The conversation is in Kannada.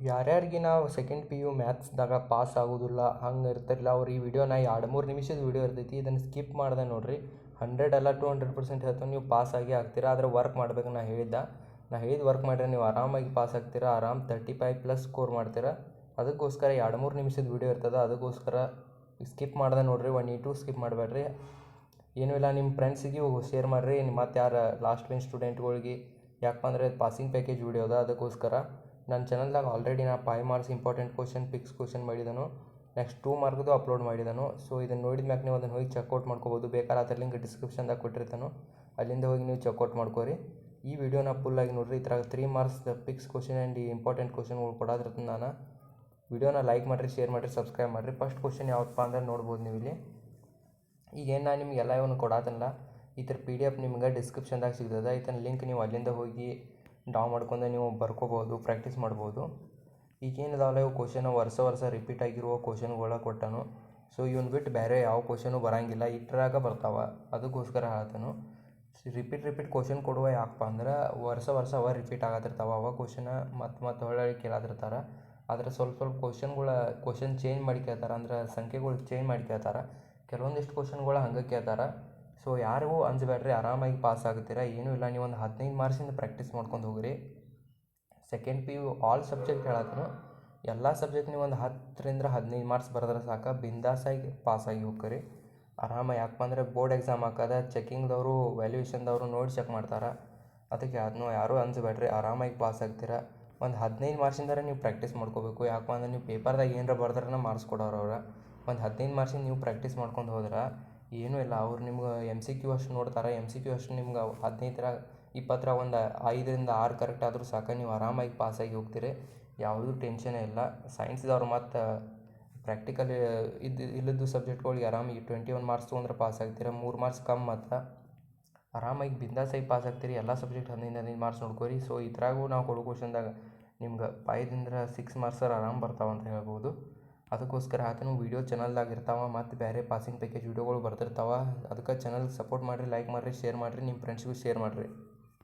ಯಾರ್ಯಾರಿಗೆ ನಾವು ಸೆಕೆಂಡ್ ಪಿ ಯು ಮ್ಯಾಥ್ಸ್ದಾಗ ಪಾಸ್ ಆಗೋದಿಲ್ಲ ಹಂಗೆ ಇರ್ತಿರಲ್ಲ ಅವ್ರು ಈ ವಿಡಿಯೋನ 2-3 ನಿಮಿಷದ ವಿಡಿಯೋ ಇರ್ತೈತಿ. ಇದನ್ನು ಸ್ಕಿಪ್ ಮಾಡ್ದೆ ನೋಡಿರಿ. 100 ಅಲ್ಲ 200% ಹೇಳ್ತಾನೆ ನೀವು ಪಾಸ್ ಆಗಿ ಆಗ್ತೀರಾ. ಆದರೆ ವರ್ಕ್ ಮಾಡ್ಬೇಕು. ನಾ ಹೇಳಿದ ವರ್ಕ್ ಮಾಡಿದ್ರೆ ನೀವು ಆರಾಮಾಗಿ ಪಾಸ್ ಆಗ್ತೀರಾ. 35+ ಸ್ಕೋರ್ ಮಾಡ್ತೀರಾ. ಅದಕ್ಕೋಸ್ಕರ 2-3 ನಿಮಿಷದ ವಿಡಿಯೋ ಇರ್ತದೆ. ಅದಕ್ಕೋಸ್ಕರ ಸ್ಕಿಪ್ ಮಾಡ್ದೆ ನೋಡಿರಿ. 1 ಸ್ಕಿಪ್ ಮಾಡಬೇಡ್ರಿ. ಏನೂ ಇಲ್ಲ, ನಿಮ್ಮ ಫ್ರೆಂಡ್ಸಿಗೆ ಶೇರ್ ಮಾಡಿರಿ. ಮತ್ತು ಯಾರು ಲಾಸ್ಟ್ ಬೆಂಚ್ ಸ್ಟೂಡೆಂಟ್ಗಳಿಗೆ. ಯಾಕಪ್ಪ ಅಂದರೆ ಪಾಸಿಂಗ್ ಪ್ಯಾಕೇಜ್ ವಿಡಿಯೋ ಅದ. ಅದಕ್ಕೋಸ್ಕರ ನನ್ನ ಚಾನಲ್ದಾಗ ಆಲ್ರೆಡಿ ನಾ 5 marks important question picks question ಮಾಡಿದನು. ನೆಕ್ಸ್ಟ್ 2 ಮಾರ್ಕ್ದು ಅಪ್ಲೋಡ್ ಮಾಡಿದನು. ಸೊ ಇದನ್ನು ನೋಡಿದ ಮ್ಯಾಕೆ ನೀವು ಅದನ್ನು ಹೋಗಿ ಚೆಕ್ಔಟ್ ಮಾಡ್ಕೋಬೋದು. ಬೇಕಾದ್ರೆ ಅದರ ಲಿಂಕ್ ಡಿಸ್ಕ್ರಿಪ್ಷನ್ದಾಗ ಕೊಟ್ಟಿರ್ತಾನು. ಅಲ್ಲಿಂದ ಹೋಗಿ ನೀವು ಚೆಕ್ಔಟ್ ಮಾಡ್ಕೋರಿ. ಈ ವಿಡಿಯೋನ ಫುಲ್ಲಾಗಿ ನೋಡಿರಿ. ಈ ಥರ 3 marks fix question and important ಕ್ವಶನ್ಗಳು ಕೊಡೋದಿರ್ತದೆ. ನಾನು ವಿಡಿಯೋನ ಲೈಕ್ ಮಾಡಿರಿ, ಶೇರ್ ಮಾಡಿರಿ, ಸಬ್ಸ್ಕ್ರೈಬ್ ಮಾಡಿರಿ. ಫಸ್ಟ್ ಕ್ವಶನ್ ಯಾವತ್ತಪ್ಪ ಅಂದ್ರೆ ನೋಡ್ಬೋದು ನೀವು ಇಲ್ಲಿ. ಈಗೇನು ನಾನು ನಿಮಗೆಲ್ಲ ಇವನು ಕೊಡತ್ತಲ್ಲ, ಈ ಥರ PDF ನಿಮ್ಗೆ ಡಿಸ್ಕ್ರಿಪ್ಷನ್ದಾಗ ಸಿಗ್ತದೆ. ಇದನ್ನ ಲಿಂಕ್ ನೀವು ಅಲ್ಲಿಂದ ಹೋಗಿ ಡೌನ್ ಮಾಡ್ಕೊಂಡು ನೀವು ಬರ್ಕೋಬೋದು, ಪ್ರಾಕ್ಟೀಸ್ ಮಾಡ್ಬೋದು. ಈಗೇನಿದಾವಲ್ಲ ಇವು ಕ್ವಶನ್ ವರ್ಷ ರಿಪೀಟ್ ಆಗಿರುವ ಕ್ವಶನ್ಗಳ ಕೊಟ್ಟನು. ಸೊ ಇವನು ಬಿಟ್ಟು ಬೇರೆ ಯಾವ ಕ್ವಶನು ಬರೋಂಗಿಲ್ಲ, ಇಟ್ಟರಾಗ ಬರ್ತಾವೆ. ಅದಕ್ಕೋಸ್ಕರ ಹೇಳ್ತಾನು ರಿಪೀಟ್ ಕ್ವಶನ್ ಕೊಡುವ. ಯಾಕಪ್ಪ ಅಂದ್ರೆ ವರ್ಷ ಅವ ರಿಪೀಟ್ ಆಗತ್ತಿರ್ತಾವೆ. ಅವ ಕ್ವಶನ ಮತ್ತು ಹೊಳ್ಳಿ ಕೇಳಾತಿರ್ತಾರೆ. ಆದರೆ ಸ್ವಲ್ಪ ಕ್ವಶನ್ ಚೇಂಜ್ ಮಾಡಿ ಕೇಳ್ತಾರೆ. ಅಂದ್ರೆ ಸಂಖ್ಯೆಗಳು ಚೇಂಜ್ ಮಾಡಿ ಕೇಳ್ತಾರೆ. ಕೆಲವೊಂದಿಷ್ಟು ಕ್ವಶನ್ಗಳು ಹಂಗೆ ಕೇಳ್ತಾರೆ. ಸೊ ಯಾರಿಗೂ ಅಂಜಬೇಡ್ರಿ, ಆರಾಮಾಗಿ ಪಾಸ್ ಆಗುತ್ತೀರ. ಏನೂ ಇಲ್ಲ, ನೀವು ಒಂದು 15 ಮಾರ್ಕ್ಸಿಂದ ಪ್ರಾಕ್ಟೀಸ್ ಮಾಡ್ಕೊಂಡು ಹೋಗ್ರಿ. Second P U all subject ಹೇಳತ್ತನು. ಎಲ್ಲ ಸಬ್ಜೆಕ್ಟ್ ನೀವು ಒಂದು 10ರಿಂದ 15 ಮಾರ್ಕ್ಸ್ ಬರೆದ್ರೆ ಸಾಕು, ಬಿಂದಾಸಾಗಿ ಪಾಸಾಗಿ ಹೋಗ್ರಿ ಆರಾಮ. ಯಾಕಪ್ಪ ಅಂದರೆ ಬೋರ್ಡ್ ಎಕ್ಸಾಮ್ ಹಾಕೋದ, ಚೆಕಿಂಗ್ದವರು ವ್ಯಾಲ್ಯೂಯೇಷನ್ದವರು ನೋಡಿ ಚೆಕ್ ಮಾಡ್ತಾರೆ. ಅದಕ್ಕೆ ಅದನ್ನು ಯಾರೂ ಅಂಜಬೇಡ್ರಿ, ಆರಾಮಾಗಿ ಪಾಸ್ ಆಗ್ತೀರ. ಒಂದು 15 ಮಾರ್ಕ್ಸಿಂದಾರೆ ನೀವು ಪ್ರಾಕ್ಟೀಸ್ ಮಾಡ್ಕೋಬೇಕು. ಯಾಕಪ್ಪ ಅಂದ್ರೆ ನೀವು ಪೇಪರ್ದಾಗ ಏನಾರ ಬರ್ದ್ರೆ ಮಾರ್ಕ್ಸ್ ಕೊಡೋರು ಅವ್ರು. ಒಂದು 15 ಮಾರ್ಕ್ಸಿಂದ ನೀವು ಪ್ರಾಕ್ಟೀಸ್ ಮಾಡ್ಕೊಂಡು ಹೋದ್ರೆ ಏನೂ ಇಲ್ಲ. ಅವ್ರು ನಿಮ್ಗೆ MCQ ಅಷ್ಟು ನೋಡ್ತಾರೆ. MCQ ಅಷ್ಟು ನಿಮ್ಗೆ 15 20 ಒಂದು 5ರಿಂದ 6 ಕರೆಕ್ಟ್ ಆದರೂ ಸಾಕು, ನೀವು ಆರಾಮಾಗಿ ಪಾಸಾಗಿ ಹೋಗ್ತೀರಿ. ಯಾವುದೂ ಟೆನ್ಷನೇ ಇಲ್ಲ. ಸೈನ್ಸ್ದವ್ರು ಮತ್ತು ಪ್ರಾಕ್ಟಿಕಲ್ ಇಲ್ಲದ್ದು ಸಬ್ಜೆಕ್ಟ್ಗಳಿಗೆ ಆರಾಮಾಗಿ 21 ಮಾರ್ಕ್ಸ್ ತೊಗೊಂಡ್ರೆ ಪಾಸ್ ಆಗ್ತೀರ. 3 ಮಾರ್ಕ್ಸ್ ಕಮ್ಮಿ ಮತ್ತು ಆರಾಮಾಗಿ ಬಿಂದಾಸಾಗಿ ಪಾಸ್ ಆಗ್ತೀರಿ. ಎಲ್ಲ ಸಬ್ಜೆಕ್ಟ್ 15 ಮಾರ್ಕ್ಸ್ ನೋಡ್ಕೋರಿ. ಸೊ ಇದ್ರಾಗೂ ನಾವು ಕೊಡೋ ಕ್ವಶನ್ದಾಗ ನಿಮ್ಗೆ 5ರಿಂದ 6 ಮಾರ್ಕ್ಸರ ಆರಾಮ್ ಬರ್ತಾವೆ ಅಂತ ಹೇಳ್ಬೋದು. ಅದಕ್ಕೋಸ್ಕರ ಆತನು ವೀಡಿಯೋ ಚಾನಲ್ದಾಗ ಇರ್ತಾವೆ ಮತ್ತು ಬೇರೆ ಪಾಸಿಂಗ್ ಪ್ಯಾಕೇಜ್ ವೀಡಿಯೋಗಳು ಬರ್ತಿರ್ತಾವೆ. ಅದಕ್ಕೆ ಚಾನಲ್ಗೆ ಸಪೋರ್ಟ್ ಮಾಡಿರಿ, ಲೈಕ್ ಮಾಡಿರಿ, ಶೇರ್ ಮಾಡಿರಿ, ನಿಮ್ಮ ಫ್ರೆಂಡ್ಸ್ಗೂ ಶೇರ್ ಮಾಡಿರಿ.